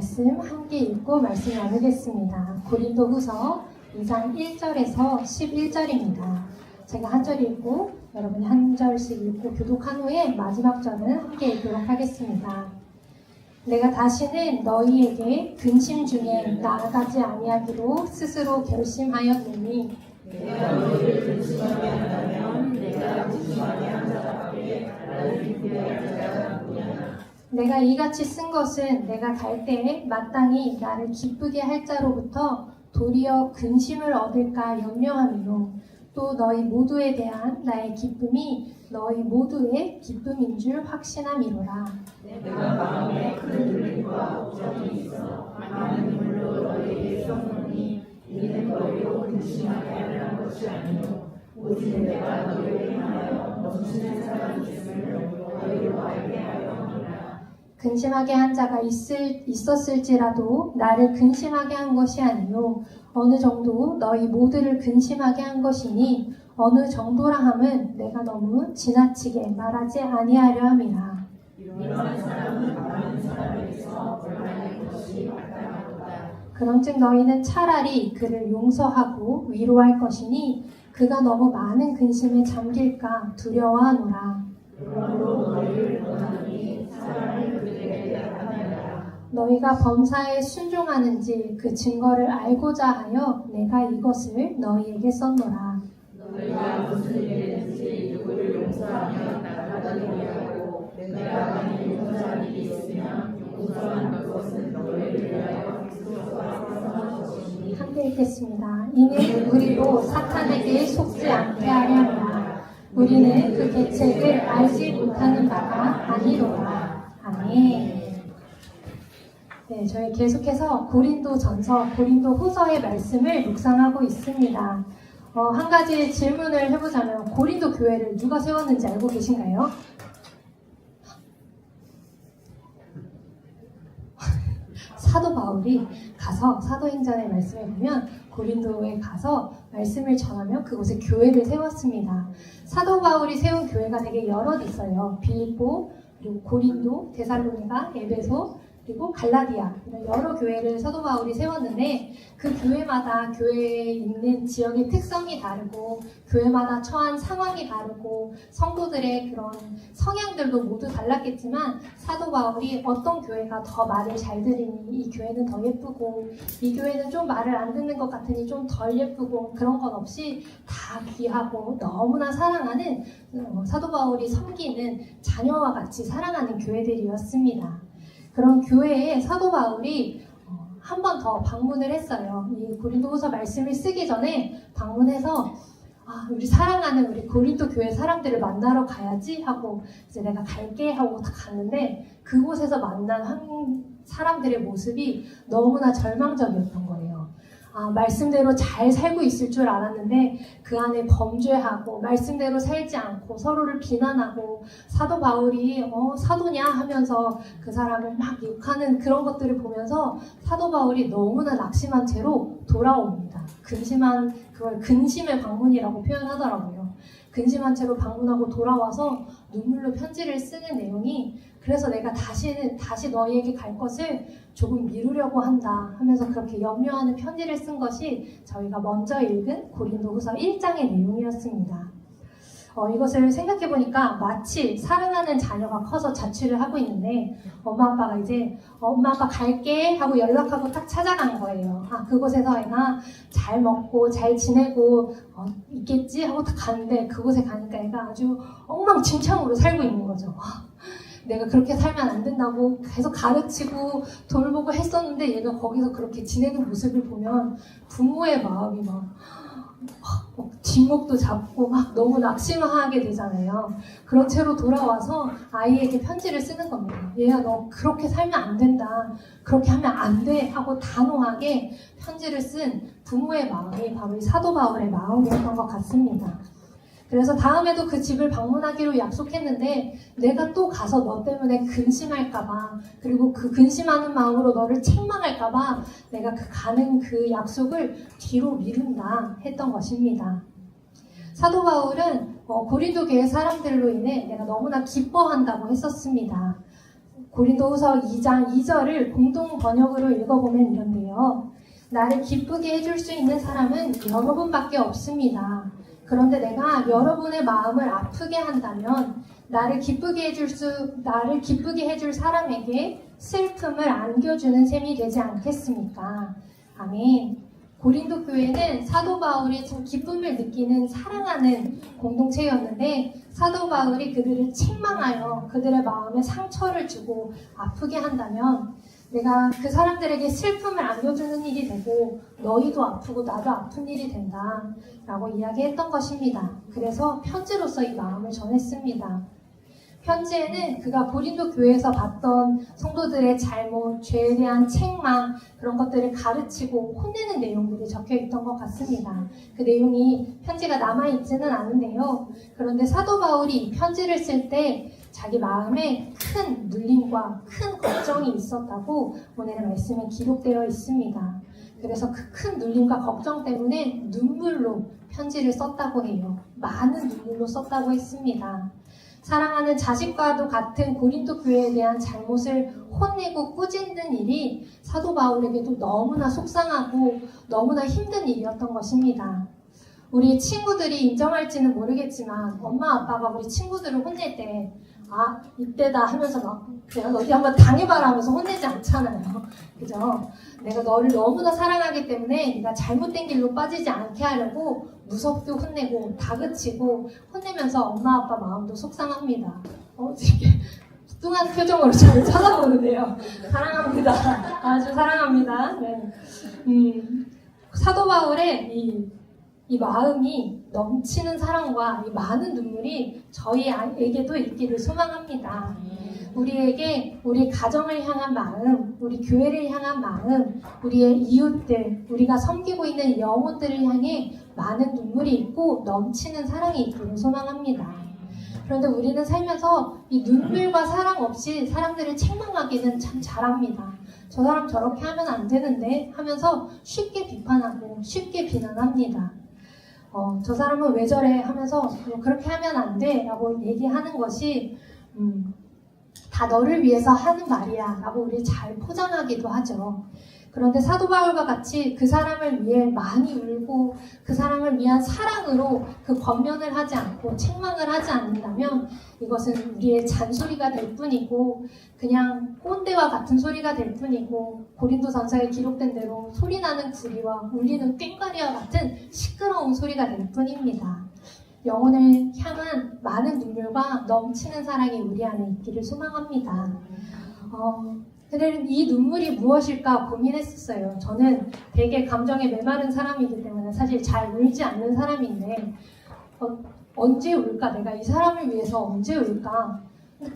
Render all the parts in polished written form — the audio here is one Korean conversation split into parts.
말씀 함께 읽고 말씀 나누겠습니다. 고린도후서 2장 1절에서 11절입니다. 제가 한 절 읽고 여러분이 한 절씩 읽고 교독한 후에 마지막 절은 함께 읽도록 하겠습니다. 내가 다시는 너희에게 근심 중에 나아가지 아니하기로 스스로 결심하였노니 내가 너희를 근심하게 한다면 내가 근심하게 한 자답게 나를 기쁘게 할 자가 누구냐. 내가 이같이 쓴 것은 내가 갈 때에 마땅히 나를 기쁘게 할 자로부터 도리어 근심을 얻을까 염려함이요 또 너희 모두에 대한 나의 기쁨이 너희 모두의 기쁨인 줄 확신함이로라. 내가 마음에 큰 눌림과 걱정이 있어 많은 눈물로 너희에게 썼노니 이는 너희로 근심하게 하려는 것이 아니요 오직 내가 너희를 향하여 넘치는 사랑이 있음을 너희로 알게 하려 함이라. 근심하게 한 자가 있었을지라도 나를 근심하게 한 것이 아니요 어느 정도 너희 모두를 근심하게 한 것이니 어느 정도라 함은 내가 너무 지나치게 말하지 아니하려 함이라. 이러한 사람은 많은 사람에게서 벌하는 것이 마땅하도다. 그런즉 너희는 차라리 그를 용서하고 위로할 것이니 그가 너무 많은 근심에 잠길까 두려워하노라. 그러므로 너희를 원하노니 사랑을 그들에게 나타내라. 너희가 범사에 순종하는지 그 증거를 알고자 하여 내가 이것을 너희에게 썼노라. 너희가 무슨 일이든지 누구를 용서하면 나타나게 하고 내가 만일 용서한 일이 있으면 용서한 그것은 너희를 위하여 그리스도와 사랑하는 것이니. 함께 읽겠습니다. 이는 우리로 사탄에게 속지 않게 하려 함이라. 우리는 그 계책을 알지 못하는 바가 아니로라. 아멘. 네, 저희 계속해서 고린도전서, 고린도후서의 말씀을 묵상하고 있습니다. 한 가지 질문을 해보자면 고린도 교회를 누가 세웠는지 알고 계신가요? 사도 바울이 가서 사도행전의 말씀에 보면 고린도에 가서 말씀을 전하며 그곳에 교회를 세웠습니다. 사도 바울이 세운 교회가 되게 여럿 있어요. 빌립보, 그리고 고린도, 데살로니가, 에베소, 그리고 갈라디아 이런 여러 교회를 사도 바울이 세웠는데 그 교회마다 교회에 있는 지역의 특성이 다르고 교회마다 처한 상황이 다르고 성도들의 그런 성향들도 모두 달랐겠지만 사도 바울이 어떤 교회가 더 말을 잘 들으니 이 교회는 더 예쁘고 이 교회는 좀 말을 안 듣는 것 같으니 좀 덜 예쁘고 그런 건 없이 다 귀하고 너무나 사랑하는 사도 바울이 섬기는 자녀와 같이 사랑하는 교회들이었습니다. 그런 교회에 사도 바울이 한 번 더 방문을 했어요. 이 고린도후서 말씀을 쓰기 전에 방문해서 우리 사랑하는 우리 고린도 교회 사람들을 만나러 가야지 하고 이제 내가 갈게 하고 딱 갔는데 그곳에서 만난 한 사람들의 모습이 너무나 절망적이었던 거예요. 말씀대로 잘 살고 있을 줄 알았는데 그 안에 범죄하고 말씀대로 살지 않고 서로를 비난하고 사도 바울이 사도냐 하면서 그 사람을 막 욕하는 그런 것들을 보면서 사도 바울이 너무나 낙심한 채로 돌아옵니다. 그걸 근심의 방문이라고 표현하더라고요. 근심한 채로 방문하고 돌아와서 눈물로 편지를 쓰는 내용이 그래서 내가 다시 너희에게 갈 것을 조금 미루려고 한다 하면서 그렇게 염려하는 편지를 쓴 것이 저희가 먼저 읽은 고린도후서 1장의 내용이었습니다. 이것을 생각해보니까 마치 사랑하는 자녀가 커서 자취를 하고 있는데 엄마 아빠가 이제 엄마 아빠 갈게 하고 연락하고 딱 찾아간 거예요. 그곳에서 애가 잘 먹고 잘 지내고 있겠지 하고 딱 가는데 그곳에 가니까 애가 아주 엉망진창으로 살고 있는 거죠. 내가 그렇게 살면 안 된다고 계속 가르치고 돌보고 했었는데 얘가 거기서 그렇게 지내는 모습을 보면 부모의 마음이 막 뒷목도 잡고 막 너무 낙심하게 되잖아요. 그런 채로 돌아와서 아이에게 편지를 쓰는 겁니다. 얘야 너 그렇게 살면 안 된다. 그렇게 하면 안 돼 하고 단호하게 편지를 쓴 부모의 마음이 바로 이 사도 바울의 마음이었던 것 같습니다. 그래서 다음에도 그 집을 방문하기로 약속했는데 내가 또 가서 너 때문에 근심할까봐 그리고 그 근심하는 마음으로 너를 책망할까봐 내가 가는 그 약속을 뒤로 미룬다 했던 것입니다. 사도 바울은 고린도 교회 사람들로 인해 내가 너무나 기뻐한다고 했었습니다. 고린도후서 2장 2절을 공동 번역으로 읽어보면 이런데요. 나를 기쁘게 해줄 수 있는 사람은 여러분밖에 없습니다. 그런데 내가 여러분의 마음을 아프게 한다면 나를 기쁘게 해줄 사람에게 슬픔을 안겨주는 셈이 되지 않겠습니까? 아멘. 고린도 교회는 사도 바울이 참 기쁨을 느끼는 사랑하는 공동체였는데 사도 바울이 그들을 책망하여 그들의 마음에 상처를 주고 아프게 한다면 내가 그 사람들에게 슬픔을 안겨주는 일이 되고 너희도 아프고 나도 아픈 일이 된다 라고 이야기했던 것입니다. 그래서 편지로서 이 마음을 전했습니다. 편지에는 그가 고린도 교회에서 봤던 성도들의 잘못, 죄에 대한 책망 그런 것들을 가르치고 혼내는 내용들이 적혀 있던 것 같습니다. 그 내용이 편지가 남아있지는 않은데요. 그런데 사도 바울이 이 편지를 쓸 때 자기 마음에 큰 눌림과 큰 걱정이 있었다고 오늘의 말씀에 기록되어 있습니다. 그래서 그 큰 눌림과 걱정 때문에 눈물로 편지를 썼다고 해요. 많은 눈물로 썼다고 했습니다. 사랑하는 자식과도 같은 고린도 교회에 대한 잘못을 혼내고 꾸짖는 일이 사도 바울에게도 너무나 속상하고 너무나 힘든 일이었던 것입니다. 우리 친구들이 인정할지는 모르겠지만 엄마 아빠가 우리 친구들을 혼낼 때 이때다 하면서 막 그냥 어디 한번 당해봐라 하면서 혼내지 않잖아요. 그죠? 내가 너를 너무나 사랑하기 때문에 네가 잘못된 길로 빠지지 않게 하려고 무섭게 혼내고 다그치고 혼내면서 엄마 아빠 마음도 속상합니다. 되게 뚱한 표정으로 저를 쳐다보는데요. 사랑합니다. 아주 사랑합니다. 네. 사도 바울의 이 마음이 넘치는 사랑과 이 많은 눈물이 저희에게도 있기를 소망합니다. 우리에게 우리 가정을 향한 마음, 우리 교회를 향한 마음, 우리의 이웃들, 우리가 섬기고 있는 영혼들을 향해 많은 눈물이 있고 넘치는 사랑이 있기를 소망합니다. 그런데 우리는 살면서 이 눈물과 사랑 없이 사람들을 책망하기는 참 잘합니다. 저 사람 저렇게 하면 안 되는데 하면서 쉽게 비판하고 쉽게 비난합니다. 저 사람은 왜 저래 하면서 그렇게 하면 안 돼 라고 얘기하는 것이 다 너를 위해서 하는 말이야 라고 우리 잘 포장하기도 하죠. 그런데 사도 바울과 같이 그 사람을 위해 많이 울고 그 사람을 위한 사랑으로 그 권면을 하지 않고 책망을 하지 않는다면 이것은 우리의 잔소리가 될 뿐이고 그냥 꼰대와 같은 소리가 될 뿐이고 고린도전서에 기록된 대로 소리나는 구리와 울리는 꽹과리와 같은 시끄러운 소리가 될 뿐입니다. 영혼을 향한 많은 눈물과 넘치는 사랑이 우리 안에 있기를 소망합니다. 근데 이 눈물이 무엇일까 고민했었어요. 저는 되게 감정에 메마른 사람이기 때문에 사실 잘 울지 않는 사람인데 언제 울까? 내가 이 사람을 위해서 언제 울까?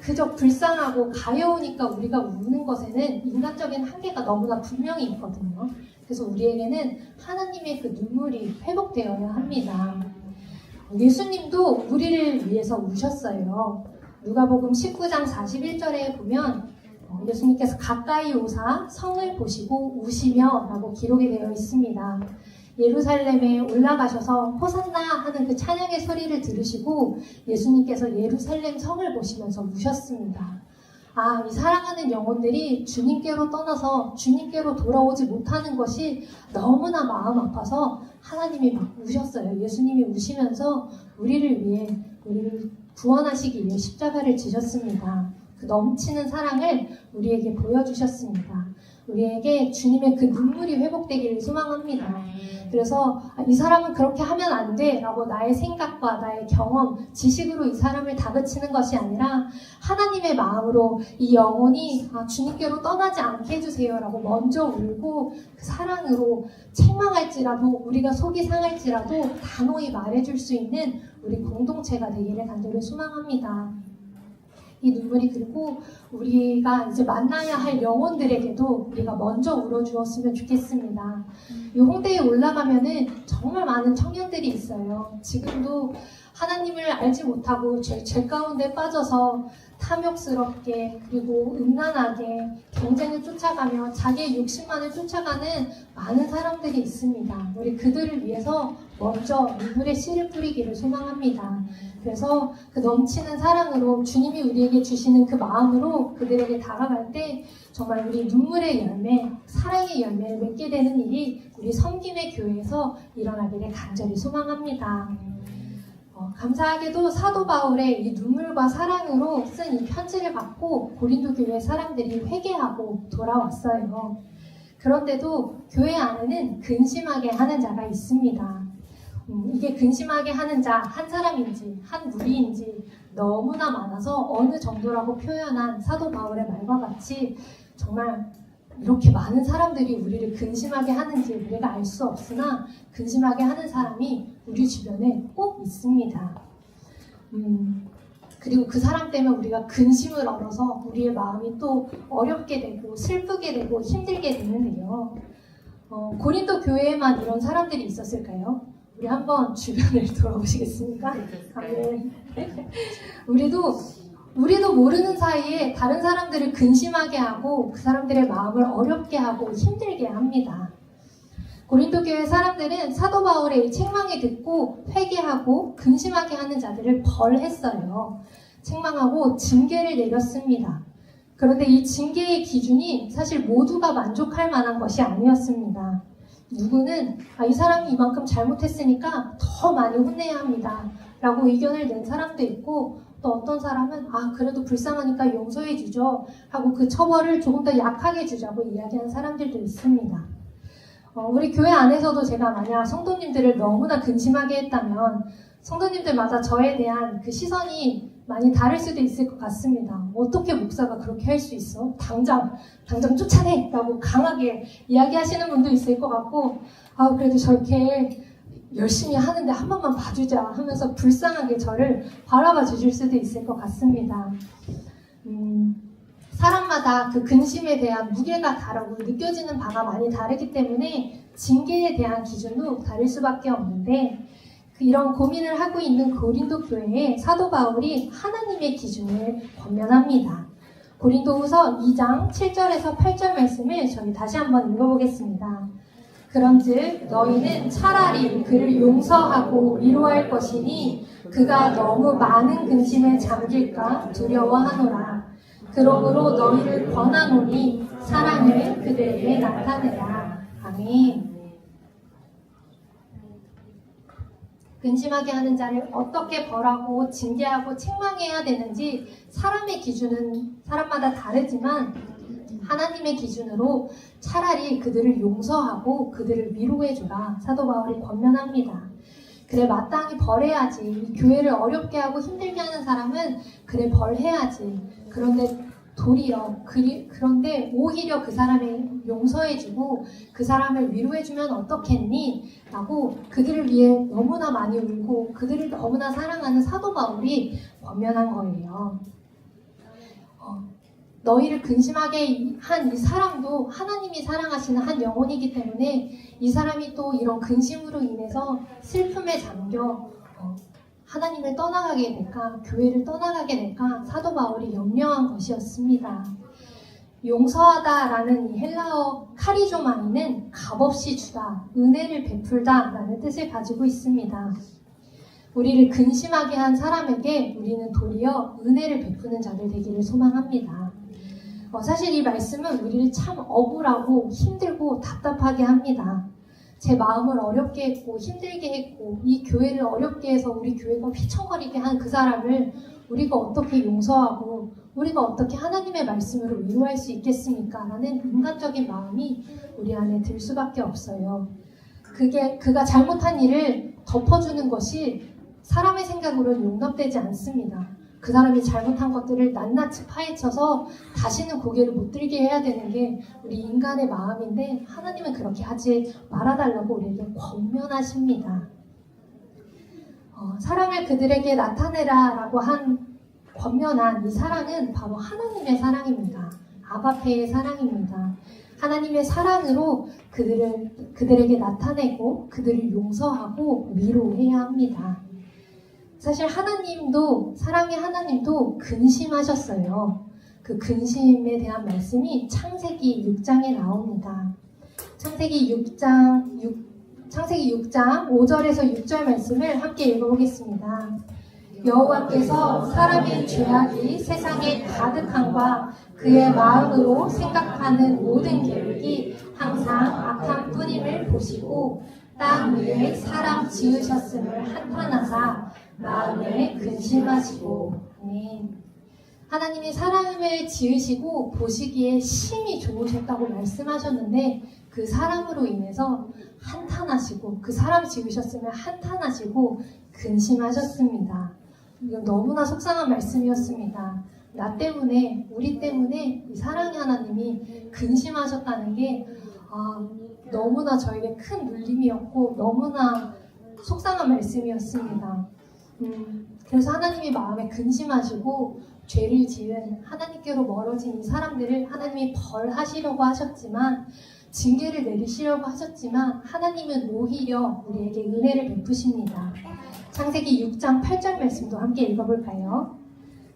그저 불쌍하고 가여우니까 우리가 우는 것에는 인간적인 한계가 너무나 분명히 있거든요. 그래서 우리에게는 하나님의 그 눈물이 회복되어야 합니다. 예수님도 우리를 위해서 우셨어요. 누가복음 19장 41절에 보면 예수님께서 가까이 오사 성을 보시고 우시며 라고 기록이 되어 있습니다. 예루살렘에 올라가셔서 호산나 하는 그 찬양의 소리를 들으시고 예수님께서 예루살렘 성을 보시면서 우셨습니다. 이 사랑하는 영혼들이 주님께로 떠나서 주님께로 돌아오지 못하는 것이 너무나 마음 아파서 하나님이 막 우셨어요. 예수님이 우시면서 우리를 위해 우리를 구원하시기 위해 십자가를 지셨습니다. 그 넘치는 사랑을 우리에게 보여주셨습니다. 우리에게 주님의 그 눈물이 회복되기를 소망합니다. 그래서 이 사람은 그렇게 하면 안 돼 라고 나의 생각과 나의 경험, 지식으로 이 사람을 다그치는 것이 아니라 하나님의 마음으로 이 영혼이 주님께로 떠나지 않게 해주세요 라고 먼저 울고 그 사랑으로 책망할지라도 우리가 속이 상할지라도 단호히 말해줄 수 있는 우리 공동체가 되기를 간절히 소망합니다. 이 눈물이 그리고 우리가 이제 만나야 할 영혼들에게도 우리가 먼저 울어주었으면 좋겠습니다. 이 홍대에 올라가면은 정말 많은 청년들이 있어요. 지금도 하나님을 알지 못하고 죄 가운데 빠져서 탐욕스럽게 그리고 음란하게 경쟁을 쫓아가며 자기의 욕심만을 쫓아가는 많은 사람들이 있습니다. 우리 그들을 위해서 먼저 눈물에 씨를 뿌리기를 소망합니다. 그래서 그 넘치는 사랑으로 주님이 우리에게 주시는 그 마음으로 그들에게 다가갈 때 정말 우리 눈물의 열매, 사랑의 열매를 맺게 되는 일이 우리 섬김의 교회에서 일어나기를 간절히 소망합니다. 감사하게도 사도 바울의 이 눈물과 사랑으로 쓴 이 편지를 받고 고린도 교회 사람들이 회개하고 돌아왔어요. 그런데도 교회 안에는 근심하게 하는 자가 있습니다. 이게 근심하게 하는 자 한 사람인지 한 무리인지 너무나 많아서 어느 정도라고 표현한 사도 바울의 말과 같이 정말 이렇게 많은 사람들이 우리를 근심하게 하는지 우리가 알 수 없으나 근심하게 하는 사람이 우리 주변에 꼭 있습니다. 그리고 그 사람 때문에 우리가 근심을 얻어서 우리의 마음이 또 어렵게 되고 슬프게 되고 힘들게 되는데요. 고린도 교회에만 이런 사람들이 있었을까요? 우리 한번 주변을 돌아보시겠습니까? 네. 우리도 모르는 사이에 다른 사람들을 근심하게 하고 그 사람들의 마음을 어렵게 하고 힘들게 합니다. 고린도 교회 사람들은 사도 바울의 책망을 듣고 회개하고 근심하게 하는 자들을 벌했어요. 책망하고 징계를 내렸습니다. 그런데 이 징계의 기준이 사실 모두가 만족할 만한 것이 아니었습니다. 누구는 이 사람이 이만큼 잘못했으니까 더 많이 혼내야 합니다 라고 의견을 낸 사람도 있고, 또 어떤 사람은 그래도 불쌍하니까 용서해 주죠 하고 그 처벌을 조금 더 약하게 주자고 이야기하는 사람들도 있습니다. 우리 교회 안에서도 제가 만약 성도님들을 너무나 근심하게 했다면 성도님들마다 저에 대한 그 시선이 많이 다를 수도 있을 것 같습니다. 어떻게 목사가 그렇게 할 수 있어? 당장 쫓아내! 라고 강하게 이야기하시는 분도 있을 것 같고, 그래도 저렇게 열심히 하는데 한 번만 봐주자 하면서 불쌍하게 저를 바라봐 주실 수도 있을 것 같습니다. 사람마다 그 근심에 대한 무게가 다르고 느껴지는 바가 많이 다르기 때문에 징계에 대한 기준도 다를 수밖에 없는데, 이런 고민을 하고 있는 고린도 교회에 사도 바울이 하나님의 기준을 권면합니다. 고린도후서 2장 7절에서 8절 말씀을 저희 다시 한번 읽어보겠습니다. 그런즉 너희는 차라리 그를 용서하고 위로할 것이니 그가 너무 많은 근심에 잠길까 두려워하노라. 그러므로 너희를 권하노니 사랑을 그들에게 나타내라. 아멘. 근심하게 하는 자를 어떻게 벌하고 징계하고 책망해야 되는지 사람의 기준은 사람마다 다르지만 하나님의 기준으로 차라리 그들을 용서하고 그들을 위로해주라 사도 바울이 권면합니다. 그래 마땅히 벌해야지. 교회를 어렵게 하고 힘들게 하는 사람은 그래 벌해야지. 그런데 오히려 그 사람을 용서해주고 그 사람을 위로해주면 어떻겠니? 라고 그들을 위해 너무나 많이 울고 그들을 너무나 사랑하는 사도 바울이 권면한 거예요. 너희를 근심하게 한 이 사람도 하나님이 사랑하시는 한 영혼이기 때문에 이 사람이 또 이런 근심으로 인해서 슬픔에 잠겨 하나님을 떠나가게 될까, 교회를 떠나가게 될까 사도 바울이 염려한 것이었습니다. 용서하다라는 이 헬라어 카리조마이는 값없이 주다, 은혜를 베풀다 라는 뜻을 가지고 있습니다. 우리를 근심하게 한 사람에게 우리는 도리어 은혜를 베푸는 자들 되기를 소망합니다. 사실 이 말씀은 우리를 참 억울하고 힘들고 답답하게 합니다. 제 마음을 어렵게 했고 힘들게 했고 이 교회를 어렵게 해서 우리 교회가 휘청거리게 한 그 사람을 우리가 어떻게 용서하고 우리가 어떻게 하나님의 말씀으로 위로할 수 있겠습니까? 라는 인간적인 마음이 우리 안에 들 수밖에 없어요. 그가 잘못한 일을 덮어주는 것이 사람의 생각으로는 용납되지 않습니다. 그 사람이 잘못한 것들을 낱낱이 파헤쳐서 다시는 고개를 못 들게 해야 되는 게 우리 인간의 마음인데 하나님은 그렇게 하지 말아달라고 우리에게 권면하십니다. 사랑을 그들에게 나타내라 라고 권면한 이 사랑은 바로 하나님의 사랑입니다. 아바페의 사랑입니다. 하나님의 사랑으로 그들에게 나타내고 그들을 용서하고 위로해야 합니다. 사실 하나님도, 사랑의 하나님도 근심하셨어요. 그 근심에 대한 말씀이 창세기 6장에 나옵니다. 창세기 6장 5절에서 6절 말씀을 함께 읽어보겠습니다. 여호와께서 사람의 죄악이 세상에 가득함과 그의 마음으로 생각하는 모든 계획이 항상 악한 뿐임을 보시고 땅 위에 사람 지으셨음을 한탄하사 마음에 근심하시고. 아멘. 하나님이 사람을 지으시고 보시기에 심히 좋으셨다고 말씀하셨는데 그 사람으로 인해서 한탄하시고, 그 사람 지으셨음을 한탄하시고 근심하셨습니다. 이건 너무나 속상한 말씀이었습니다. 나 때문에, 우리 때문에 이 사랑의 하나님이 근심하셨다는 게 너무나 저에게 큰 눌림이었고 너무나 속상한 말씀이었습니다. 그래서 하나님이 마음에 근심하시고 죄를 지은, 하나님께로 멀어진 이 사람들을 하나님이 벌하시려고 하셨지만, 징계를 내리시려고 하셨지만 하나님은 오히려 우리에게 은혜를 베푸십니다. 창세기 6장 8절 말씀도 함께 읽어볼까요?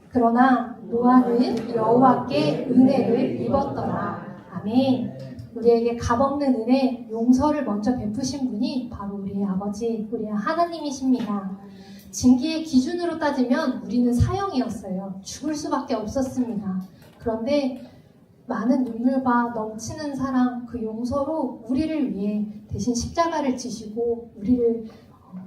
그러나 노아는 여호와께 은혜를 입었더라. 아멘. 우리에게 값없는 은혜, 용서를 먼저 베푸신 분이 바로 우리의 아버지, 우리의 하나님이십니다. 징계의 기준으로 따지면 우리는 사형이었어요. 죽을 수밖에 없었습니다. 그런데 많은 눈물과 넘치는 사랑, 그 용서로 우리를 위해 대신 십자가를 지시고 우리를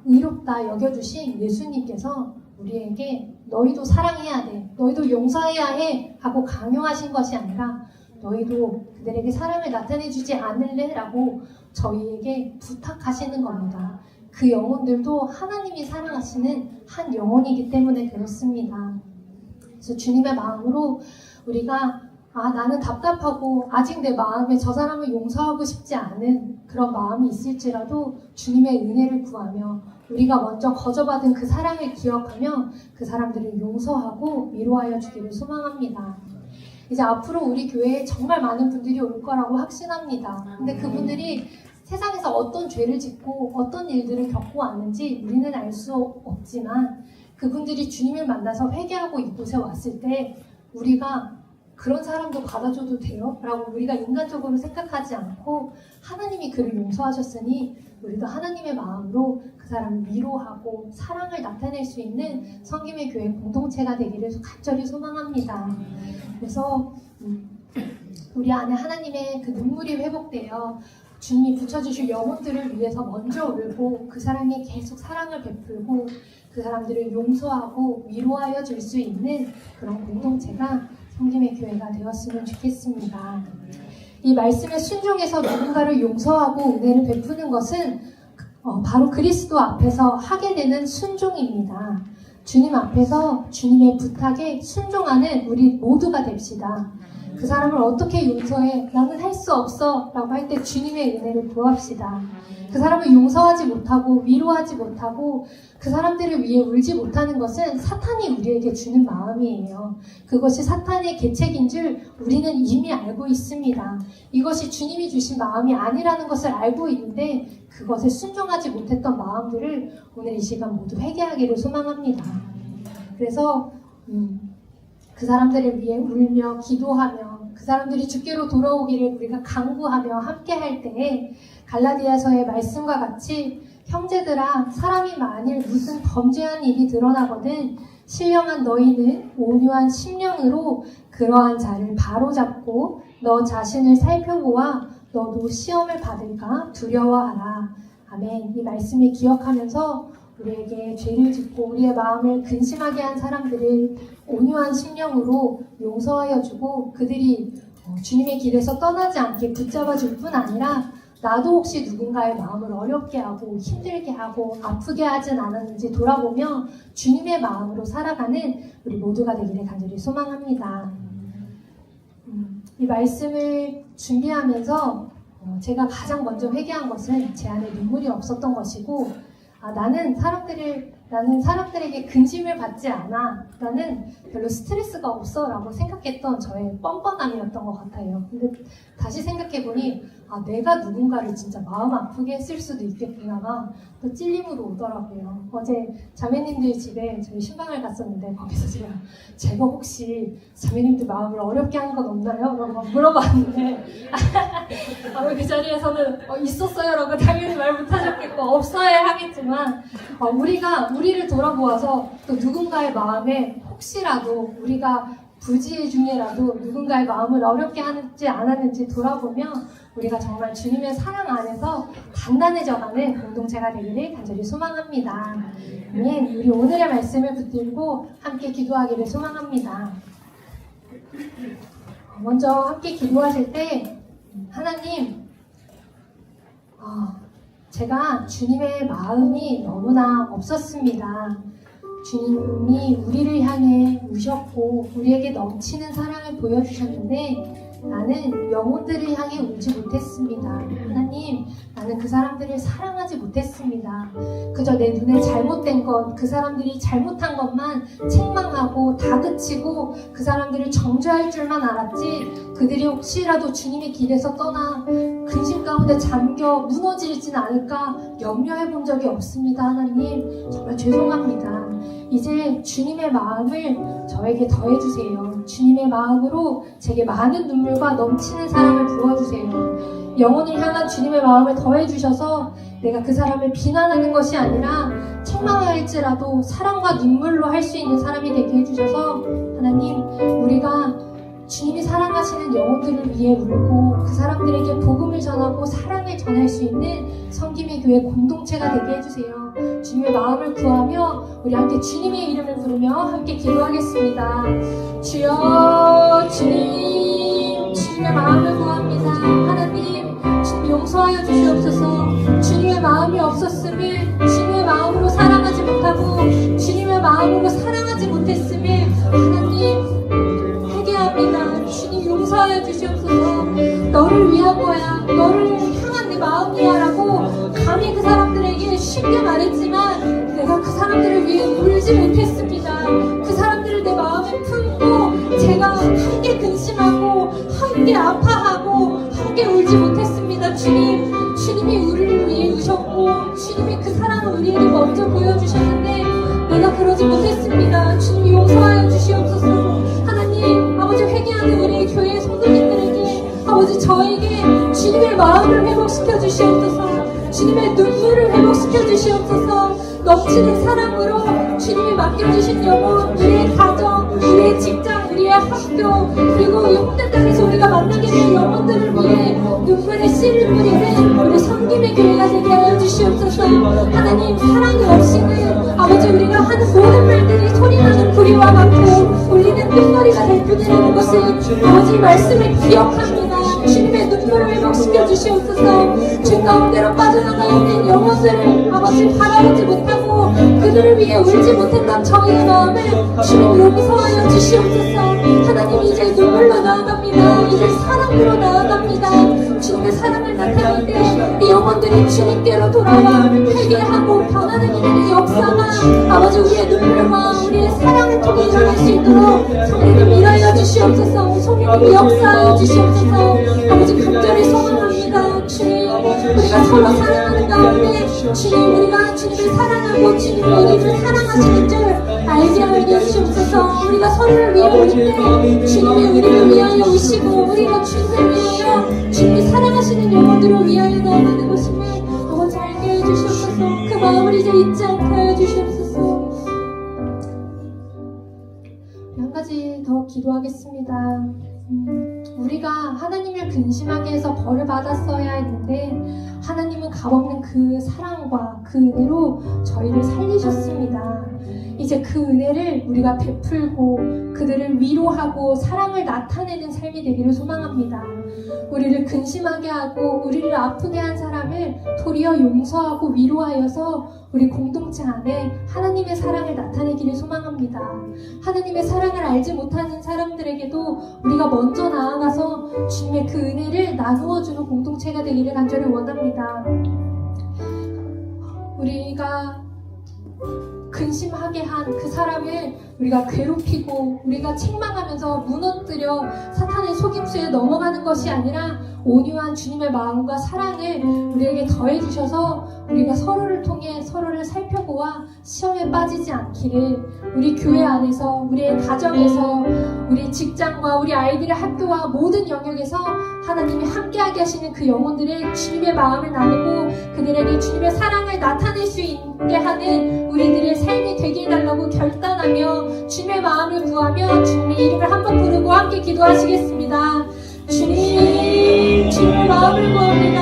의롭다 여겨주신 예수님께서 우리에게 너희도 사랑해야 돼, 너희도 용서해야 해 하고 강요하신 것이 아니라 너희도 그들에게 사랑을 나타내주지 않을래? 라고 저희에게 부탁하시는 겁니다. 그 영혼들도 하나님이 사랑하시는 한 영혼이기 때문에 그렇습니다. 그래서 주님의 마음으로 우리가 나는 답답하고 아직 내 마음에 저 사람을 용서하고 싶지 않은 그런 마음이 있을지라도 주님의 은혜를 구하며 우리가 먼저 거저받은 그 사랑을 기억하며 그 사람들을 용서하고 위로하여 주기를 소망합니다. 이제 앞으로 우리 교회에 정말 많은 분들이 올 거라고 확신합니다. 근데 그분들이 세상에서 어떤 죄를 짓고 어떤 일들을 겪고 왔는지 우리는 알 수 없지만 그분들이 주님을 만나서 회개하고 이곳에 왔을 때 우리가 그런 사람도 받아줘도 돼요? 라고 우리가 인간적으로 생각하지 않고 하나님이 그를 용서하셨으니 우리도 하나님의 마음으로 그 사람을 위로하고 사랑을 나타낼 수 있는 성김의 교회 공동체가 되기를 간절히 소망합니다. 그래서 우리 안에 하나님의 그 눈물이 회복되어 주님이 붙여주실 영혼들을 위해서 먼저 울고 그 사람이 계속 사랑을 베풀고 그 사람들을 용서하고 위로하여 줄 수 있는 그런 공동체가 성김의 교회가 되었으면 좋겠습니다. 이 말씀에 순종해서 누군가를 용서하고 은혜를 베푸는 것은 바로 그리스도 앞에서 하게 되는 순종입니다. 주님 앞에서 주님의 부탁에 순종하는 우리 모두가 됩시다. 그 사람을 어떻게 용서해? 나는 할 수 없어 라고 할 때 주님의 은혜를 구합시다. 그 사람을 용서하지 못하고 위로하지 못하고 그 사람들을 위해 울지 못하는 것은 사탄이 우리에게 주는 마음이에요. 그것이 사탄의 계책인 줄 우리는 이미 알고 있습니다. 이것이 주님이 주신 마음이 아니라는 것을 알고 있는데 그것에 순종하지 못했던 마음들을 오늘 이 시간 모두 회개하기를 소망합니다. 그래서 그 사람들을 위해 울며 기도하며 그 사람들이 주께로 돌아오기를 우리가 간구하며 함께 할 때에 갈라디아서의 말씀과 같이 형제들아 사람이 만일 무슨 범죄한 일이 드러나거든 신령한 너희는 온유한 심령으로 그러한 자를 바로잡고 너 자신을 살펴보아 너도 시험을 받을까 두려워하라. 아멘. 이 말씀을 기억하면서 우리에게 죄를 짓고 우리의 마음을 근심하게 한 사람들을 온유한 심령으로 용서하여 주고 그들이 주님의 길에서 떠나지 않게 붙잡아 줄 뿐 아니라 나도 혹시 누군가의 마음을 어렵게 하고 힘들게 하고 아프게 하진 않았는지 돌아보며 주님의 마음으로 살아가는 우리 모두가 되기를 간절히 소망합니다. 이 말씀을 준비하면서 제가 가장 먼저 회개한 것은 제 안에 눈물이 없었던 것이고 나는 사람들에게 근심을 받지 않아. 나는 별로 스트레스가 없어 라고 생각했던 저의 뻔뻔함이었던 것 같아요. 근데 다시 생각해보니 아, 내가 누군가를 진짜 마음 아프게 했을 수도 있겠구나가 또 찔림으로 오더라고요. 어제 자매님들 집에 저희 신방을 갔었는데 거기서 제가 혹시 자매님들 마음을 어렵게 한 건 없나요? 라고 물어봤는데 그 자리에서는 있었어요 라고 당연히 말 못하셨겠고 없어야 하겠지만 우리를 돌아보아서 또 누군가의 마음에 혹시라도 우리가 부지 중에라도 누군가의 마음을 어렵게 하는지 안 하는지 돌아보면 우리가 정말 주님의 사랑 안에서 단단해져가는 공동체가 되기를 간절히 소망합니다. 아멘. 우리 오늘의 말씀을 붙들고 함께 기도하기를 소망합니다. 먼저 함께 기도하실 때 하나님, 제가 주님의 마음이 너무나 없었습니다. 주님이 우리를 향해 우셨고 우리에게 넘치는 사랑을 보여주셨는데 나는 영혼들을 향해 울지 못했습니다. 하나님, 나는 그 사람들을 사랑하지 못했습니다. 그저 내 눈에 잘못된 것, 그 사람들이 잘못한 것만 책망하고 다그치고 그 사람들을 정죄할 줄만 알았지 그들이 혹시라도 주님의 길에서 떠나 근심 가운데 잠겨 무너지진 않을까 염려해 본 적이 없습니다. 하나님, 정말 죄송합니다. 이제 주님의 마음을 저에게 더해주세요. 주님의 마음으로 제게 많은 눈물과 넘치는 사랑을 부어주세요. 영혼을 향한 주님의 마음을 더해주셔서 내가 그 사람을 비난하는 것이 아니라 책망할지라도 사랑과 눈물로 할 수 있는 사람이 되게 해주셔서 하나님, 우리가 주님이 사랑하시는 영혼들을 위해 울고 그 사람들에게 복음을 전하고 사랑을 전할 수 있는 성김의 교회 공동체가 되게 해주세요. 주님의 마음을 구하며 우리 함께 주님의 이름을 부르며 함께 기도하겠습니다. 주여, 주님의 마음을 구합니다. 하나님, 주님 용서하여 주시옵소서. 주님의 마음이 없었음을 주님의 마음으로 사랑하지 못하고 주님의 마음으로 사랑하지 못했음을 하나님 회개합니다. 주님 용서하여 주시옵소서. 너를 위한 거야, 너를 향한 내 마음이야 라고 감히 그 사람들에게 쉽게 말했지만 내가 그 사람들을 위해 울지 못했습니다. 그 사람들을 내 마음에 품고 제가 함께 근심하고 함께 아파하고 함께 울지 못했습니다. 주님이 우리를 위해 우셨고 주님이 그 사랑을 우리에게 먼저 보여주셨는데 내가 그러지 못했습니다. 주님 용서하여 주시옵소서. 하나님, 아버지 회개하는 우리 교회 성도님들에게 아버지 저에게 주님의 마음을 회복시켜 주시옵소서. 주님의 눈물을 회복시켜 주시옵소서. 넘치는 사랑으로 주님이 맡겨주신 영혼, 우리의 가정, 우리의 직장, 우리의 학교, 그리고 이 홍대 땅에서 우리가 만나게 될 영혼들을 위해 눈물의 씨를 뿌리는 우리 섬김의 교회가 되게 하여 주시옵소서. 하나님, 사랑이 없이는 아버지 우리가 하는 모든 말들이 소리나는 구리와 같고 울리는 뜬머리가 될 뿐이라는 것을 아버지 말씀을 기억합니다. 주님의 눈물을 회복시켜 주시옵소서. 주 가운데로 빠져나가 있는 영혼들을 아버지 바라보지 못하고 그들을 위해 울지 못했던 저희의 마음을 주님 용서하여 주시옵소서. 하나님, 이제 눈물로 나아갑니다. 이제 사랑으로 나아갑니다. 주님의 사랑을 나타낼 때 이 영혼들이 주님께로 돌아와 회개하고 변하는 일의 역사가 아버지 우리의 눈물과 우리의 사랑을 통해 일어날 수 있도록 성령님 일하여 주시옵소서. 성령님 역사하여 주시옵소서. 아버지 간절히 소망합니다. 주님, 우리가 서로 사랑하는 가운데 주님, 우리가 주님을 사랑하고 주님이 우리를 사랑하시는 줄 알게 하여 주시옵소서. 우리가 서로를 위해 울 때 주님이 우리를 위하여 우시고 우리가 주님을 위하여 주님이 사랑하시는 영혼들을 위하여 나아가는 것임을 아버지 알게 해 주시옵소서. 그 마음을 이제 잊지 않게 하여 주시옵소서. 한 가지 더 기도하겠습니다. 우리가 하나님을 근심하게 해서 벌을 받았어야 했는데 하나님은 값없는 그 사랑과 그 은혜로 저희를 살리셨습니다. 이제 그 은혜를 우리가 베풀고 그들을 위로하고 사랑을 나타내는 삶이 되기를 소망합니다. 우리를 근심하게 하고 우리를 아프게 한 사람을 도리어 용서하고 위로하여서 우리 공동체 안에 하나님의 사랑을 나타내기를 소망합니다. 하나님의 사랑을 알지 못하는 사람들에게도 우리가 먼저 나아가서 주님의 그 은혜를 나누어주는 공동체가 되기를 간절히 원합니다. 우리가 근심하게 한 그 사람을 우리가 괴롭히고 우리가 책망하면서 무너뜨려 사탄의 속임수에 넘어가는 것이 아니라 온유한 주님의 마음과 사랑을 우리에게 더해주셔서 우리가 서로를 통해 서로를 살펴보아 시험에 빠지지 않기를, 우리 교회 안에서, 우리의 가정에서, 우리 직장과 우리 아이들의 학교와 모든 영역에서 하나님이 함께하게 하시는 그 영혼들의 주님의 마음을 나누고 그들에게 주님의 사랑을 나타낼 수 있게 하는 우리들의 삶이 되게 해달라고 결단하며 주님의 마음을 구하며 주님의 이름을 한번 부르고 함께 기도하시겠습니다. 주님, 주님의 마음을 구합니다.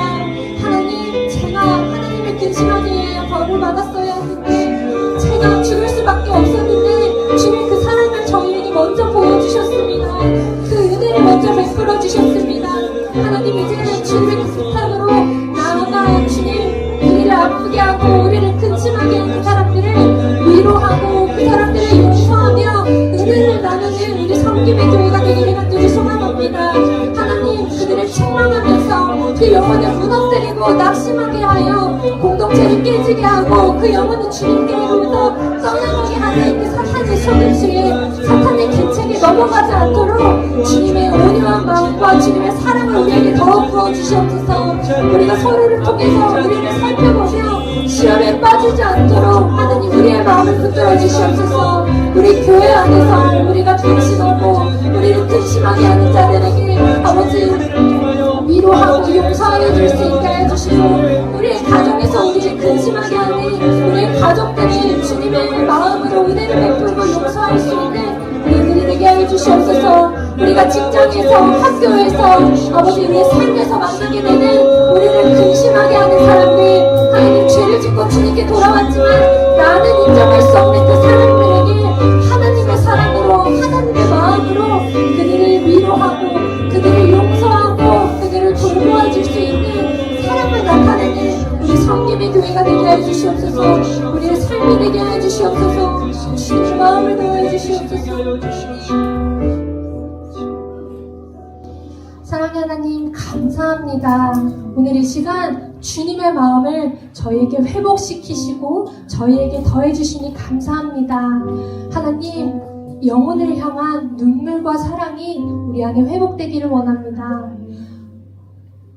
하나님, 제가 하나님의 근심하게 위하여 벌을 받았어야 하는데 제가 죽을 수밖에 없었는데 주님 그 사랑을 저희에게 먼저 보여주셨습니다. 그 은혜를 먼저 베풀어 주셨습니다. 하나님, 이제는 주님의 그 부탁으로 나아가 주님 우리를 아프게 하고 우리를 근심하게 한 그 사람들을 위로하고 그 사람들을 용서하며 은혜를 나누는 우리 섬김의 교회가 되기를 간절히 소망합니다. 하나님, 그들을 책망하면서 그 영혼을 무너뜨리고 낙심하게 하여 공동체를 깨지게 하고 그 영혼을 주님께로부터 떠나가게 하는 그 사탄의 속임수에 사탄의 계책에 넘어가지 않도록 주님의 온유한 마음과 주님의 사랑을 우리에게 더욱 부어주시옵소서. 우리가 서로를 통해서 우리를 살펴보며 시험에 빠지지 않도록 하나님 우리의 마음을 붙들어 주시옵소서. 우리 교회 안에서 우리가 근심하고 우리를 근심하게 하는 자들에게 아버지 위로하고 용서하여 줄 수 있게 해주시고, 우리의 가정에서 우리를 근심하게 하는 우리의 가족들이 주님의 마음으로 은혜를 베풀고 용서할 수 있는 우리들이 되게 하여 주시옵소서. 우리가 직장에서 학교에서 아버지 우리의 삶에서 만나게 되는 우리를 근심하게 하는 사람들, 하나님 죄를 짓고 주님께 돌아왔지만 나는 인정할 수 없는 그 사람들에게 하나님의 사랑으로 하나님의 마음으로 그들을 위로하고 그들을 용서하고 그들을 돌보아줄 수 있는 사랑을 나타내는 우리 성김의 교회가 되게 하여 주시옵소서. 우리의 삶이 되게 하여 주시옵소서. 주님의 마음을 더해 주시옵소서. 사랑하는 하나님, 감사합니다. 오늘 이 시간 주님의 마음을 저희에게 회복시키시고 저희에게 더해주시니 감사합니다. 하나님, 영혼을 향한 눈물과 사랑이 우리 안에 회복되기를 원합니다.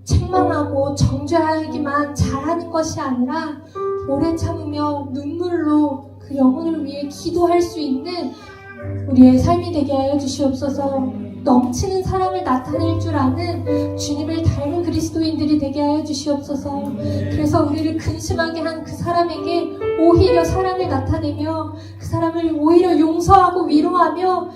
책망하고 정죄하기만 잘하는 것이 아니라 오래 참으며 눈물로 그 영혼을 위해 기도할 수 있는 우리의 삶이 되게 하여 주시옵소서. 넘치는 사랑을 나타낼 줄 아는 주님을 닮은 그리스도인들이 되게 하여 주시옵소서. 그래서 우리를 근심하게 한 그 사람에게 오히려 사랑을 나타내며 그 사람을 오히려 용서하고 위로하며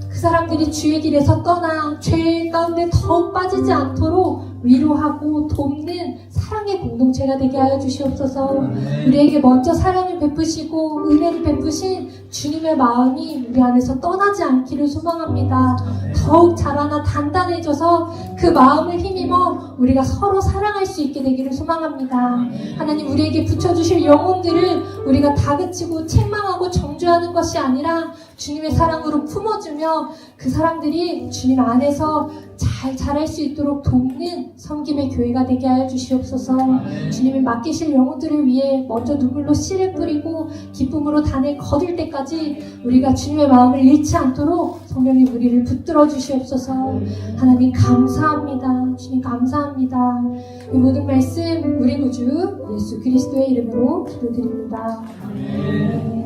그 사람들이 주의 길에서 떠나 죄 가운데 더욱 빠지지 않도록 위로하고 돕는 사랑의 공동체가 되게 하여 주시옵소서. 우리에게 먼저 사랑을 베푸시고 은혜를 베푸신 주님의 마음이 우리 안에서 떠나지 않기를 소망합니다. 더욱 자라나 단단해져서 그 마음을 힘입어 우리가 서로 사랑할 수 있게 되기를 소망합니다. 하나님, 우리에게 붙여주실 영혼들을 우리가 다그치고 책망하고 정죄하는 것이 아니라 주님의 사랑으로 품어주며 그 사람들이 주님 안에서 잘 자랄 수 있도록 돕는 섬김의 교회가 되게 하여 주시옵소서. 주님이 맡기실 영혼들을 위해 먼저 눈물로 씨를 뿌리고 기쁨으로 단을 거둘 때까지 우리가 주님의 마음을 잃지 않도록 성령이 우리를 붙들어 주시옵소서. 하나님 감사합니다. 주님 감사합니다. 이 모든 말씀 우리 구주 예수 그리스도의 이름으로 기도드립니다. 아멘.